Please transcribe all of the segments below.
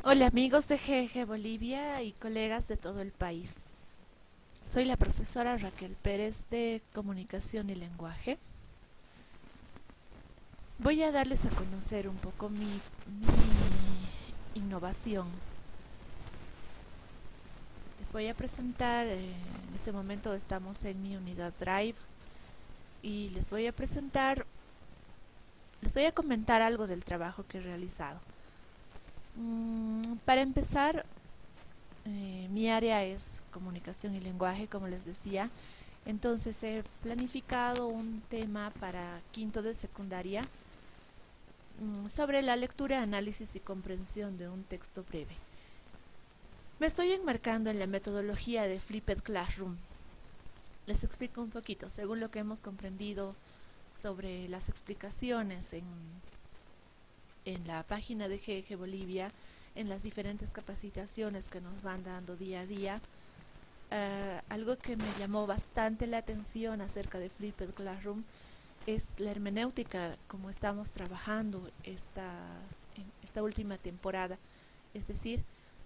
Hola amigos de GG Bolivia y colegas de todo el país. Soy la profesora Raquel Pérez de Comunicación y Lenguaje. Voy a darles a conocer un poco mi innovación. Les voy a presentar, en este momento estamos en mi unidad Drive y les voy a comentar algo del trabajo que he realizado. Para empezar, mi área es comunicación y lenguaje, como les decía. Entonces he planificado un tema para quinto de secundaria sobre la lectura, análisis y comprensión de un texto breve. Me estoy enmarcando en la metodología de Flipped Classroom. Les explico un poquito, según lo que hemos comprendido sobre las explicaciones en la página de GG Bolivia, en las diferentes capacitaciones que nos van dando día a día. Algo que me llamó bastante la atención acerca de Flipped Classroom es la hermenéutica, como estamos trabajando esta última temporada. Es decir,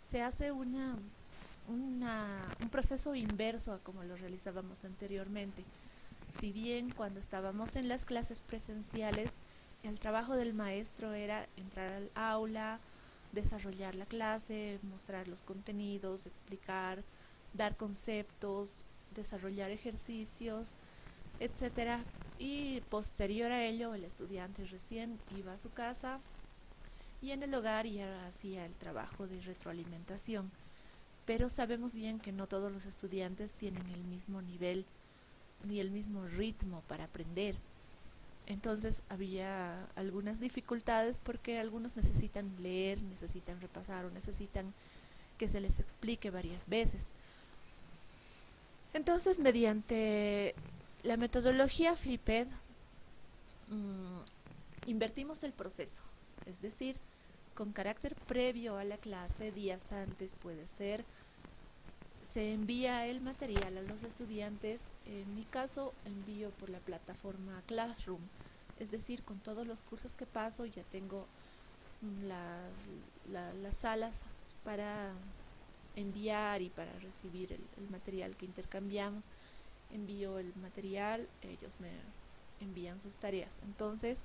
se hace un proceso inverso a como lo realizábamos anteriormente. Si bien cuando estábamos en las clases presenciales, el trabajo del maestro era entrar al aula, desarrollar la clase, mostrar los contenidos, explicar, dar conceptos, desarrollar ejercicios, etcétera. Y posterior a ello, el estudiante recién iba a su casa y en el hogar ya hacía el trabajo de retroalimentación. Pero sabemos bien que no todos los estudiantes tienen el mismo nivel ni el mismo ritmo para aprender. Entonces había algunas dificultades porque algunos necesitan leer, necesitan repasar o necesitan que se les explique varias veces. Entonces, mediante la metodología Flipped, invertimos el proceso, es decir, con carácter previo a la clase, días antes puede ser, se envía el material a los estudiantes. En mi caso, envío por la plataforma Classroom, es decir, con todos los cursos que paso ya tengo las salas para enviar y para recibir el material que intercambiamos. Envío el material, ellos me envían sus tareas. Entonces,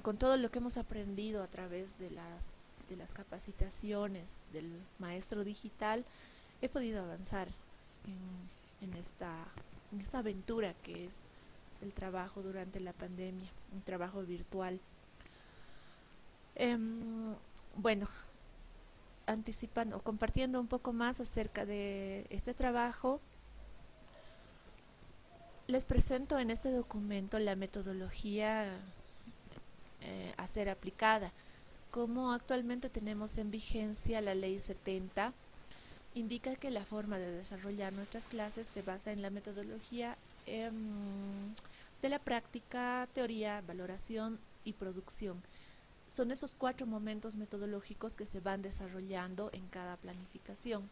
con todo lo que hemos aprendido a través de las capacitaciones del maestro digital, he podido avanzar en esta aventura que es el trabajo durante la pandemia, un trabajo virtual. Bueno, anticipando o compartiendo un poco más acerca de este trabajo, les presento en este documento la metodología a ser aplicada. Como actualmente tenemos en vigencia la Ley 70, indica que la forma de desarrollar nuestras clases se basa en la metodología de la práctica, teoría, valoración y producción. Son esos 4 momentos metodológicos que se van desarrollando en cada planificación.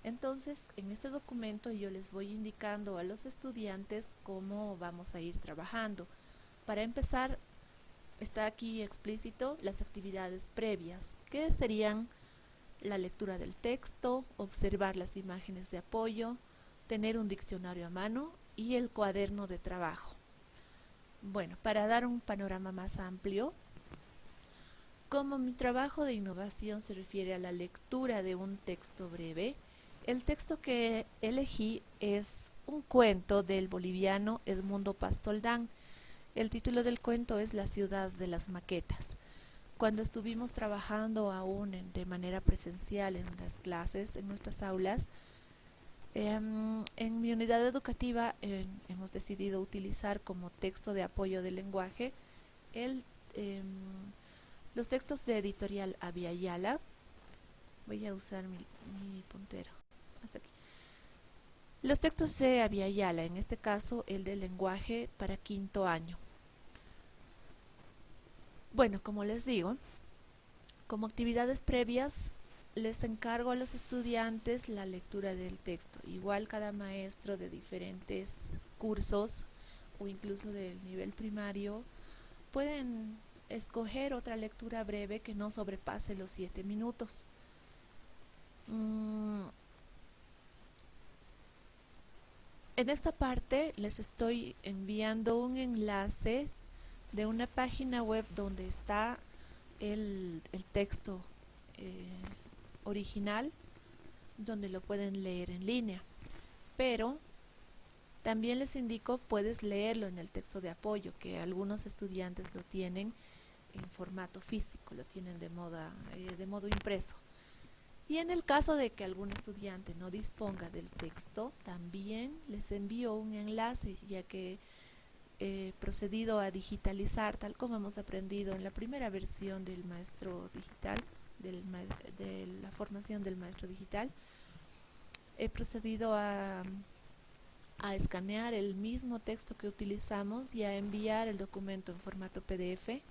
Entonces, en este documento yo les voy indicando a los estudiantes cómo vamos a ir trabajando. Para empezar, está aquí explícito las actividades previas, que serían la lectura del texto, observar las imágenes de apoyo, tener un diccionario a mano y el cuaderno de trabajo. Bueno, para dar un panorama más amplio, como mi trabajo de innovación se refiere a la lectura de un texto breve, el texto que elegí es un cuento del boliviano Edmundo Paz Soldán. El título del cuento es La ciudad de las maquetas. Cuando estuvimos trabajando aún de manera presencial en las clases, en nuestras aulas, en mi unidad educativa hemos decidido utilizar como texto de apoyo del lenguaje el, los textos de editorial Aviala. Voy a usar mi puntero. Hasta aquí. Los textos de Aviala, en este caso el del lenguaje para quinto año. Bueno, como les digo, como actividades previas, les encargo a los estudiantes la lectura del texto. Igual cada maestro de diferentes cursos o incluso del nivel primario pueden escoger otra lectura breve que no sobrepase los 7 minutos. En esta parte les estoy enviando un enlace de una página web donde está el texto original, donde lo pueden leer en línea, pero también les indico, puedes leerlo en el texto de apoyo, que algunos estudiantes lo tienen en formato físico, lo tienen de modo impreso. Y en el caso de que algún estudiante no disponga del texto, también les envío un enlace, ya que he procedido a digitalizar, tal como hemos aprendido en la primera versión del maestro digital, de la formación del maestro digital. He procedido a escanear el mismo texto que utilizamos y a enviar el documento en formato PDF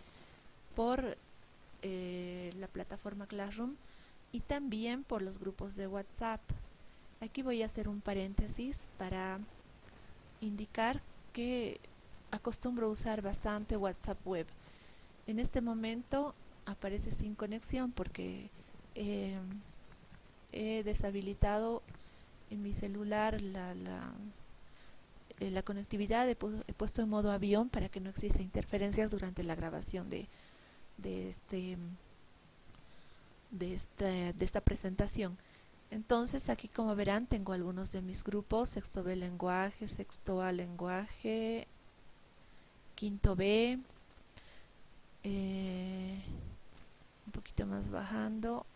por la plataforma Classroom y también por los grupos de WhatsApp. Aquí voy a hacer un paréntesis para indicar que acostumbro usar bastante WhatsApp web. En este momento aparece sin conexión porque he deshabilitado en mi celular la conectividad. He puesto en modo avión para que no exista interferencias durante la grabación de esta presentación. Entonces aquí, como verán, tengo algunos de mis grupos: sexto B lenguaje, sexto A lenguaje, quinto B, un poquito más bajando,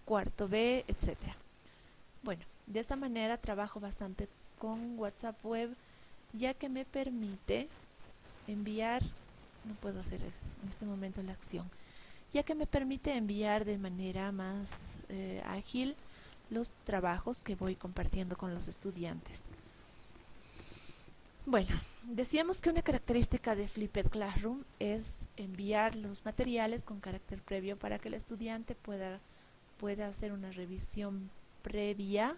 cuarto B, etcétera. Bueno, de esta manera trabajo bastante con WhatsApp web, ya que me permite enviar, no puedo hacer en este momento la acción, ya que me permite enviar de manera más ágil los trabajos que voy compartiendo con los estudiantes. Bueno, decíamos que una característica de Flipped Classroom es enviar los materiales con carácter previo para que el estudiante pueda hacer una revisión previa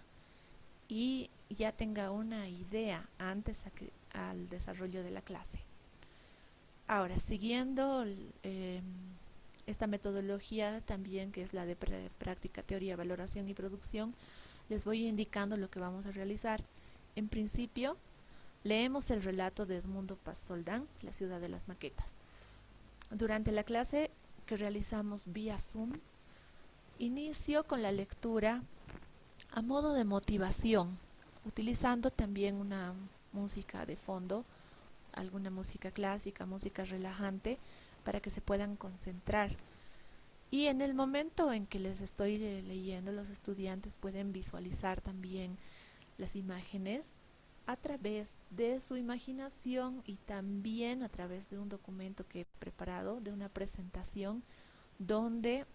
y ya tenga una idea antes al desarrollo de la clase. Ahora, siguiendo esta metodología también, que es la de práctica, teoría, valoración y producción, les voy indicando lo que vamos a realizar. En principio, leemos el relato de Edmundo Paz Soldán, La ciudad de las maquetas. Durante la clase que realizamos vía Zoom, inicio con la lectura a modo de motivación, utilizando también una música de fondo, alguna música clásica, música relajante, para que se puedan concentrar. Y en el momento en que les estoy leyendo, los estudiantes pueden visualizar también las imágenes a través de su imaginación y también a través de un documento que he preparado, de una presentación, donde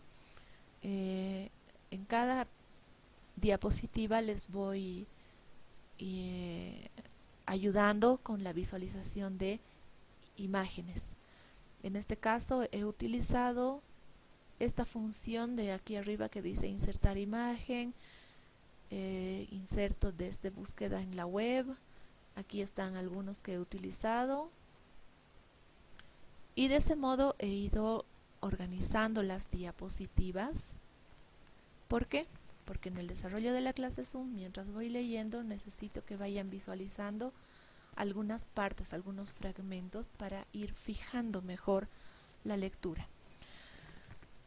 en cada diapositiva les voy ayudando con la visualización de imágenes. En este caso he utilizado esta función de aquí arriba que dice insertar imagen, inserto desde búsqueda en la web. Aquí están algunos que he utilizado y de ese modo he ido organizando las diapositivas. ¿Por qué? Porque en el desarrollo de la clase Zoom, mientras voy leyendo, necesito que vayan visualizando algunas partes, algunos fragmentos, para ir fijando mejor la lectura.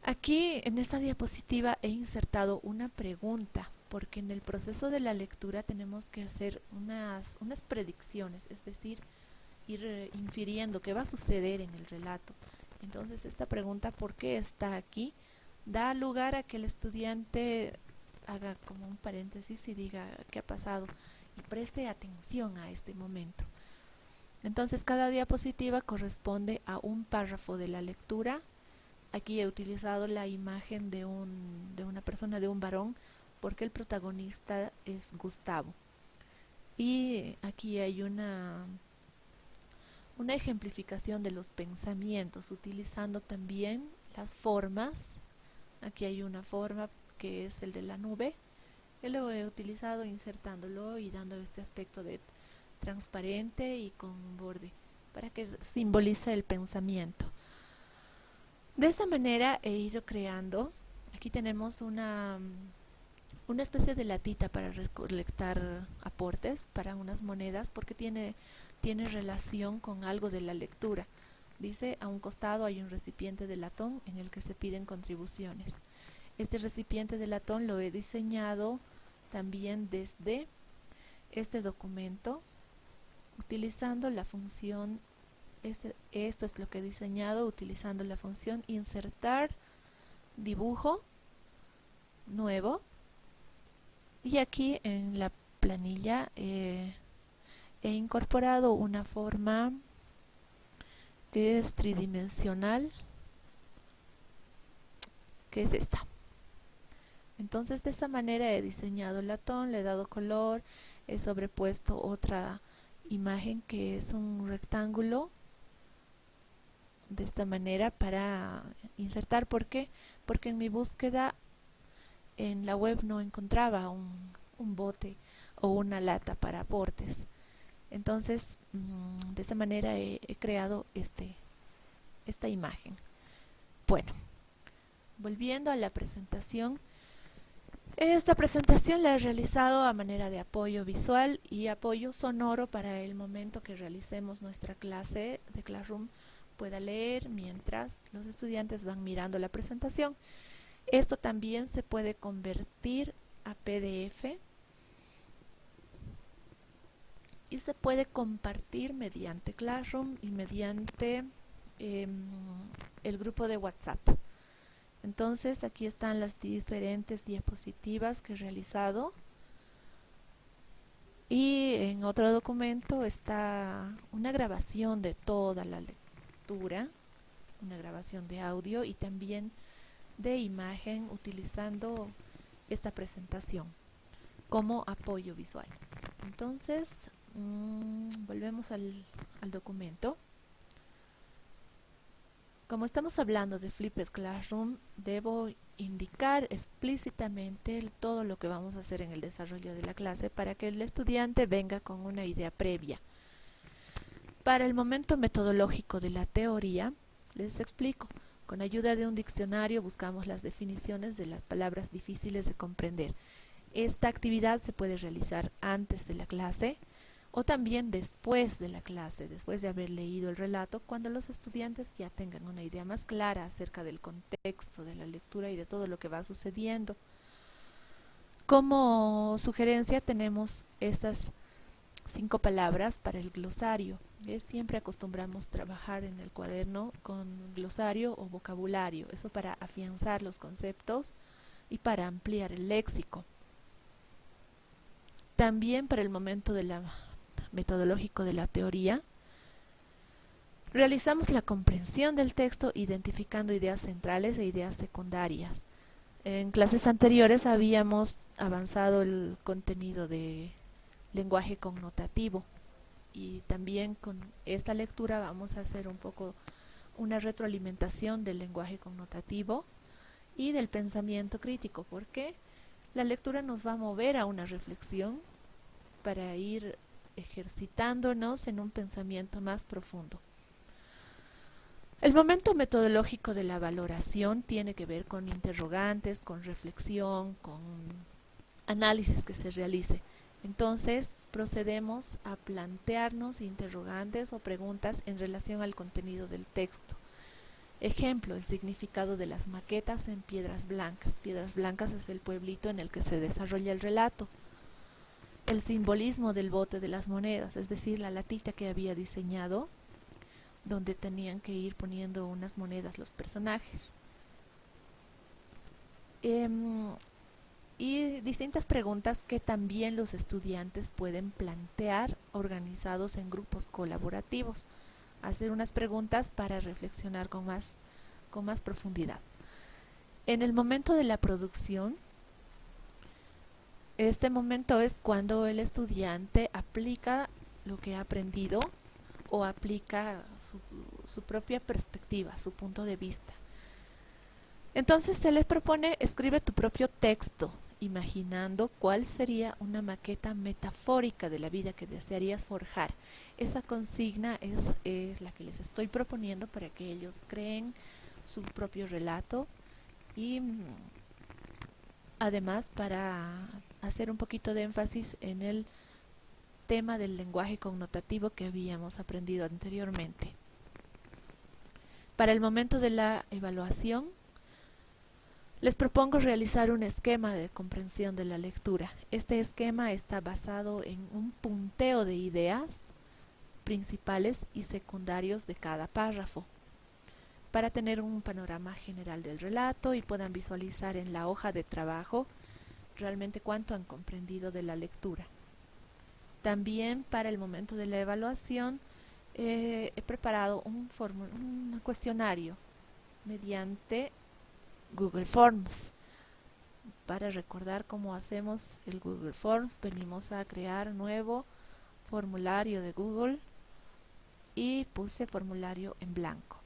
Aquí en esta diapositiva he insertado una pregunta, porque en el proceso de la lectura tenemos que hacer unas predicciones, es decir, ir infiriendo qué va a suceder en el relato. Entonces esta pregunta, ¿por qué está aquí?, da lugar a que el estudiante haga como un paréntesis y diga qué ha pasado y preste atención a este momento. Entonces cada diapositiva corresponde a un párrafo de la lectura. Aquí he utilizado la imagen de una persona, de un varón, porque el protagonista es Gustavo. Y aquí hay una ejemplificación de los pensamientos, utilizando también las formas. Aquí hay una forma que es el de la nube, que lo he utilizado insertándolo y dando este aspecto de transparente y con un borde para que simbolice el pensamiento. De esa manera he ido creando, aquí tenemos una especie de latita para recolectar aportes para unas monedas, porque tiene relación con algo de la lectura. Dice, a un costado hay un recipiente de latón en el que se piden contribuciones. Este recipiente de latón lo he diseñado también desde este documento, utilizando la función, esto es lo que he diseñado utilizando la función insertar dibujo nuevo, y aquí en la planilla he incorporado una forma que es tridimensional, que es esta. Entonces de esa manera he diseñado el latón, le he dado color, he sobrepuesto otra imagen que es un rectángulo de esta manera para insertar. ¿Por qué? Porque en mi búsqueda en la web no encontraba un bote o una lata para aportes. Entonces de esta manera he creado esta imagen. Bueno, volviendo a la presentación, esta presentación la he realizado a manera de apoyo visual y apoyo sonoro para el momento que realicemos nuestra clase de Classroom pueda leer mientras los estudiantes van mirando la presentación. Esto también se puede convertir a PDF y se puede compartir mediante Classroom y mediante el grupo de WhatsApp. Entonces aquí están las diferentes diapositivas que he realizado, y en otro documento está una grabación de toda la lectura, una grabación de audio y también de imagen utilizando esta presentación como apoyo visual. Entonces volvemos al documento. Como estamos hablando de Flipped Classroom, debo indicar explícitamente todo lo que vamos a hacer en el desarrollo de la clase para que el estudiante venga con una idea previa. Para el momento metodológico de la teoría, les explico. Con ayuda de un diccionario buscamos las definiciones de las palabras difíciles de comprender. Esta actividad se puede realizar antes de la clase o también después de la clase, después de haber leído el relato, cuando los estudiantes ya tengan una idea más clara acerca del contexto de la lectura y de todo lo que va sucediendo. Como sugerencia tenemos estas 5 palabras para el glosario. Siempre acostumbramos trabajar en el cuaderno con glosario o vocabulario, eso para afianzar los conceptos y para ampliar el léxico. También para el momento metodológico de la teoría, realizamos la comprensión del texto identificando ideas centrales e ideas secundarias. En clases anteriores habíamos avanzado el contenido de lenguaje connotativo y también con esta lectura vamos a hacer un poco una retroalimentación del lenguaje connotativo y del pensamiento crítico, porque la lectura nos va a mover a una reflexión para ir ejercitándonos en un pensamiento más profundo. El momento metodológico de la valoración tiene que ver con interrogantes, con reflexión, con análisis que se realice. Entonces procedemos a plantearnos interrogantes o preguntas en relación al contenido del texto. Ejemplo, el significado de las maquetas en Piedras Blancas. Piedras Blancas es el pueblito en el que se desarrolla el relato. El simbolismo del bote de las monedas, es decir, la latita que había diseñado, donde tenían que ir poniendo unas monedas los personajes. Y distintas preguntas que también los estudiantes pueden plantear organizados en grupos colaborativos. Hacer unas preguntas para reflexionar con más profundidad. En el momento de la producción, este momento es cuando el estudiante aplica lo que ha aprendido o aplica su propia perspectiva, su punto de vista. Entonces se les propone: escribe tu propio texto imaginando cuál sería una maqueta metafórica de la vida que desearías forjar. Esa consigna es la que les estoy proponiendo para que ellos creen su propio relato y además para hacer un poquito de énfasis en el tema del lenguaje connotativo que habíamos aprendido anteriormente. Para el momento de la evaluación, les propongo realizar un esquema de comprensión de la lectura. Este esquema está basado en un punteo de ideas principales y secundarios de cada párrafo, para tener un panorama general del relato y puedan visualizar en la hoja de trabajo realmente cuánto han comprendido de la lectura. También para el momento de la evaluación he preparado un cuestionario mediante Google Forms. Para recordar cómo hacemos el Google Forms, venimos a crear nuevo formulario de Google y puse formulario en blanco.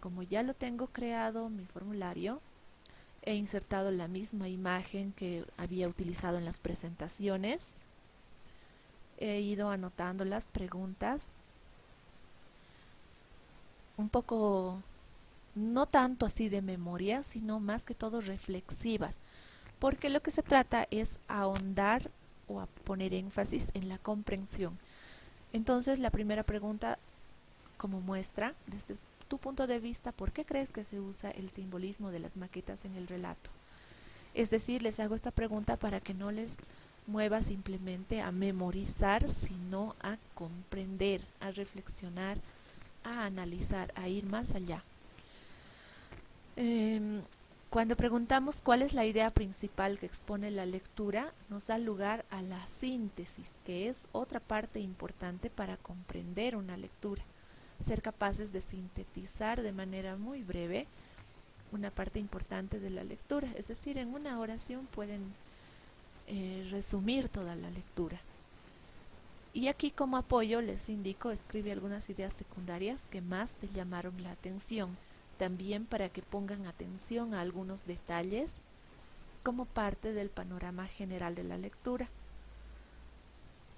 Como ya lo tengo creado mi formulario, he insertado la misma imagen que había utilizado en las presentaciones. He ido anotando las preguntas un poco, no tanto así de memoria, sino más que todo reflexivas, porque lo que se trata es ahondar o a poner énfasis en la comprensión. Entonces, la primera pregunta, como muestra, desde tu punto de vista, ¿por qué crees que se usa el simbolismo de las maquetas en el relato? Es decir, les hago esta pregunta para que no les mueva simplemente a memorizar, sino a comprender, a reflexionar, a analizar, a ir más allá. Cuando preguntamos cuál es la idea principal que expone la lectura, nos da lugar a la síntesis, que es otra parte importante para comprender una lectura. Ser capaces de sintetizar de manera muy breve una parte importante de la lectura, es decir, en una oración pueden resumir toda la lectura. Y aquí como apoyo les indico, escribe algunas ideas secundarias que más te llamaron la atención, también para que pongan atención a algunos detalles como parte del panorama general de la lectura.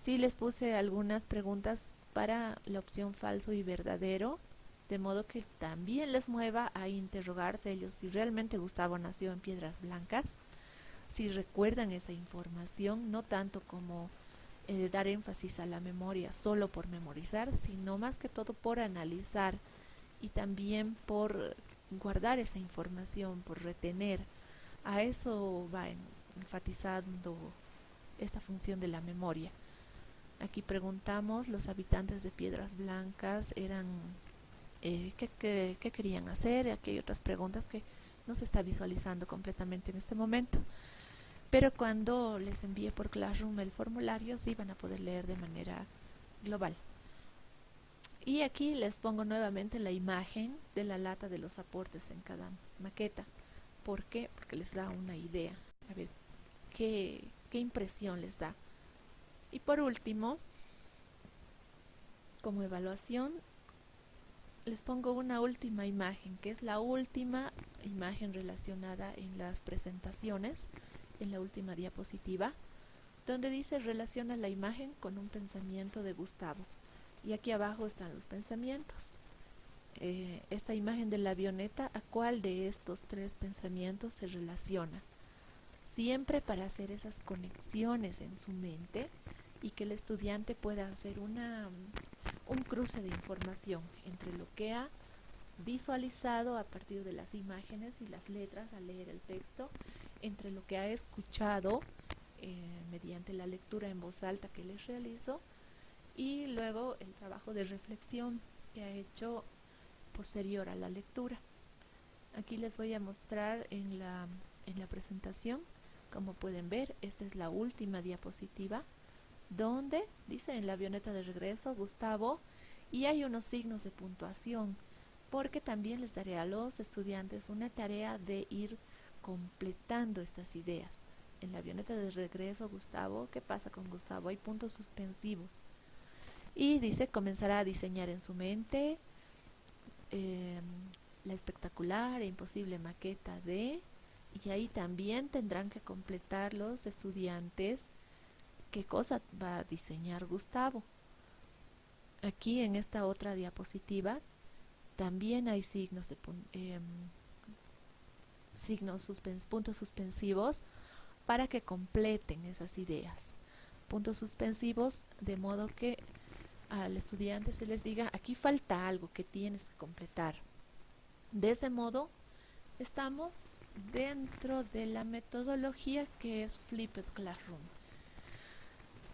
Sí les puse algunas preguntas para la opción falso y verdadero, de modo que también les mueva a interrogarse ellos si realmente Gustavo nació en Piedras Blancas, si recuerdan esa información, no tanto como dar énfasis a la memoria solo por memorizar, sino más que todo por analizar y también por guardar esa información, por retener. A eso va enfatizando esta función de la memoria. Aquí preguntamos, los habitantes de Piedras Blancas eran ¿qué querían hacer? Aquí hay otras preguntas que no se está visualizando completamente en este momento, pero cuando les envíe por Classroom el formulario sí van a poder leer de manera global. Y aquí les pongo nuevamente la imagen de la lata de los aportes en cada maqueta. ¿Por qué? Porque les da una idea, a ver qué impresión les da. Y por último, como evaluación, les pongo una última imagen, que es la última imagen relacionada en las presentaciones, en la última diapositiva, donde dice relaciona la imagen con un pensamiento de Gustavo. Y aquí abajo están los pensamientos. Esta imagen de la avioneta, ¿a cuál de estos tres pensamientos se relaciona? Siempre para hacer esas conexiones en su mente y que el estudiante pueda hacer un cruce de información entre lo que ha visualizado a partir de las imágenes y las letras al leer el texto, entre lo que ha escuchado mediante la lectura en voz alta que les realizo y luego el trabajo de reflexión que ha hecho posterior a la lectura. Aquí les voy a mostrar en la presentación, como pueden ver, esta es la última diapositiva, donde dice en la avioneta de regreso Gustavo, y hay unos signos de puntuación, porque también les daré a los estudiantes una tarea de ir completando estas ideas. En la avioneta de regreso Gustavo, ¿qué pasa con Gustavo? Hay puntos suspensivos. Y dice, comenzará a diseñar en su mente la espectacular e imposible maqueta de, Y ahí también tendrán que completar los estudiantes qué cosa va a diseñar Gustavo. Aquí en esta otra diapositiva también hay puntos suspensivos para que completen esas ideas. Puntos suspensivos de modo que al estudiante se les diga, aquí falta algo que tienes que completar. De ese modo, estamos dentro de la metodología que es Flipped Classroom.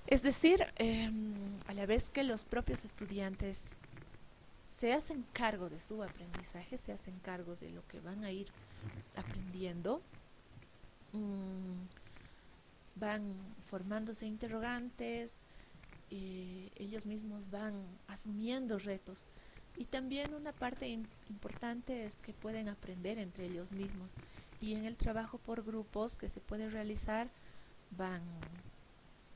Es decir, a la vez que los propios estudiantes se hacen cargo de su aprendizaje, se hacen cargo de lo que van a ir aprendiendo, van formándose interrogantes, ellos mismos van asumiendo retos. Y también una parte importante es que pueden aprender entre ellos mismos. Y en el trabajo por grupos que se puede realizar, van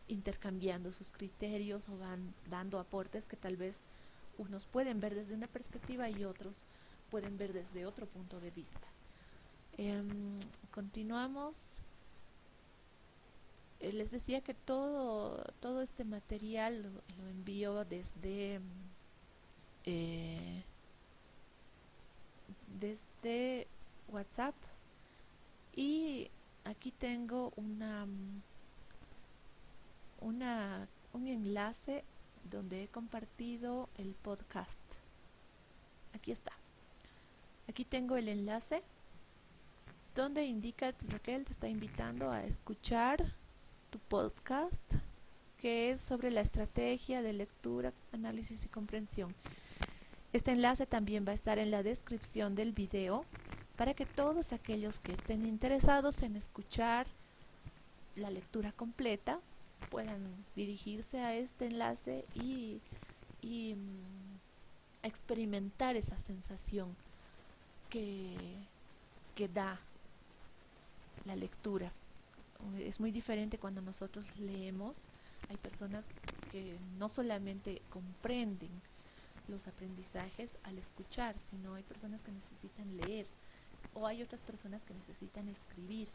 intercambiando sus criterios o van dando aportes que tal vez unos pueden ver desde una perspectiva y otros pueden ver desde otro punto de vista. Continuamos. Les decía que todo este material lo envío desde WhatsApp, y aquí tengo un enlace donde he compartido el podcast. Aquí está. Aquí tengo el enlace donde indica, Raquel te está invitando a escuchar tu podcast, que es sobre la estrategia de lectura, análisis y comprensión. Este enlace también va a estar en la descripción del video para que todos aquellos que estén interesados en escuchar la lectura completa puedan dirigirse a este enlace y experimentar esa sensación que da la lectura. Es muy diferente cuando nosotros leemos. Hay personas que no solamente comprenden los aprendizajes al escuchar, sino hay personas que necesitan leer, o hay otras personas que necesitan escribir.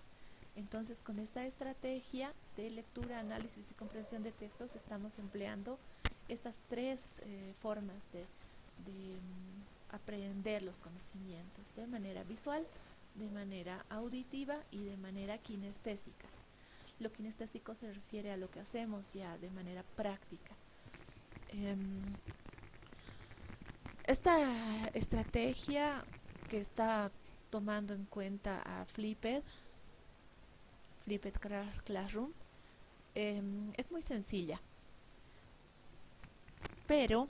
Entonces, con esta estrategia de lectura, análisis y comprensión de textos, estamos empleando estas tres formas de aprender los conocimientos: de manera visual, de manera auditiva y de manera kinestésica. Lo kinestésico se refiere a lo que hacemos ya de manera práctica. Esta estrategia que está tomando en cuenta a Flipped Classroom es muy sencilla, pero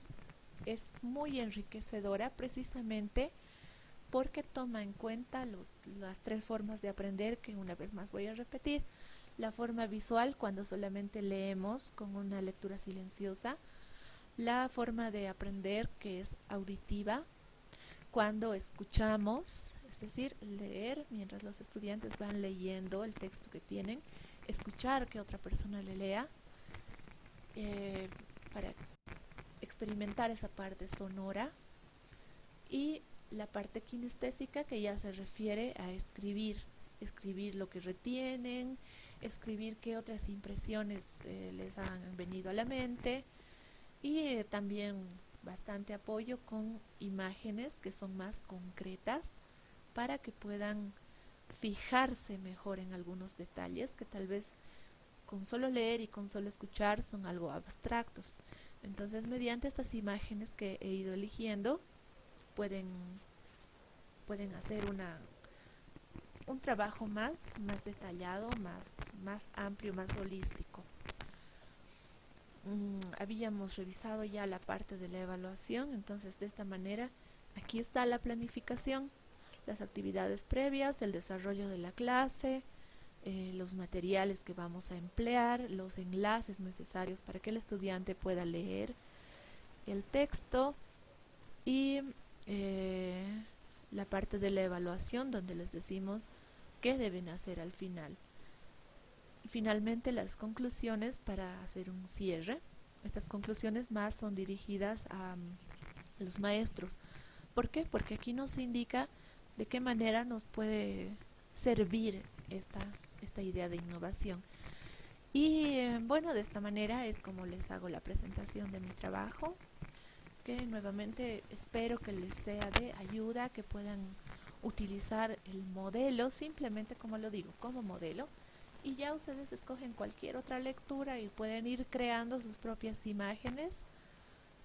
es muy enriquecedora precisamente porque toma en cuenta las tres formas de aprender, que una vez más voy a repetir. La forma visual, cuando solamente leemos con una lectura silenciosa. La forma de aprender, que es auditiva, cuando escuchamos, es decir, leer mientras los estudiantes van leyendo el texto que tienen, escuchar que otra persona le lea, para experimentar esa parte sonora. Y la parte kinestésica, que ya se refiere a escribir lo que retienen, escribir qué otras impresiones les han venido a la mente, y también bastante apoyo con imágenes que son más concretas para que puedan fijarse mejor en algunos detalles que tal vez con solo leer y con solo escuchar son algo abstractos. Entonces, mediante estas imágenes que he ido eligiendo, pueden hacer un trabajo más detallado, más amplio, más holístico. Habíamos revisado ya la parte de la evaluación, entonces de esta manera aquí está la planificación, las actividades previas, el desarrollo de la clase, los materiales que vamos a emplear, los enlaces necesarios para que el estudiante pueda leer el texto, y la parte de la evaluación, donde les decimos qué deben hacer al final. Y finalmente, las conclusiones para hacer un cierre. Estas conclusiones más son dirigidas a los maestros. ¿Por qué? Porque aquí nos indica de qué manera nos puede servir esta idea de innovación. Y bueno, de esta manera es como les hago la presentación de mi trabajo, que nuevamente espero que les sea de ayuda, que puedan utilizar el modelo, simplemente como lo digo, como modelo, y ya ustedes escogen cualquier otra lectura y pueden ir creando sus propias imágenes,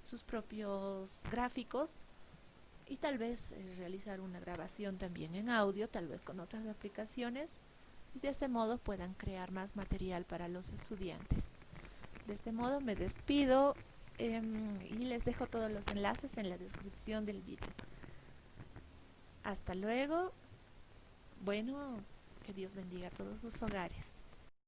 sus propios gráficos y tal vez realizar una grabación también en audio, tal vez con otras aplicaciones, y de este modo puedan crear más material para los estudiantes. De este modo me despido y les dejo todos los enlaces en la descripción del vídeo. Hasta luego. Bueno, que Dios bendiga a todos sus hogares.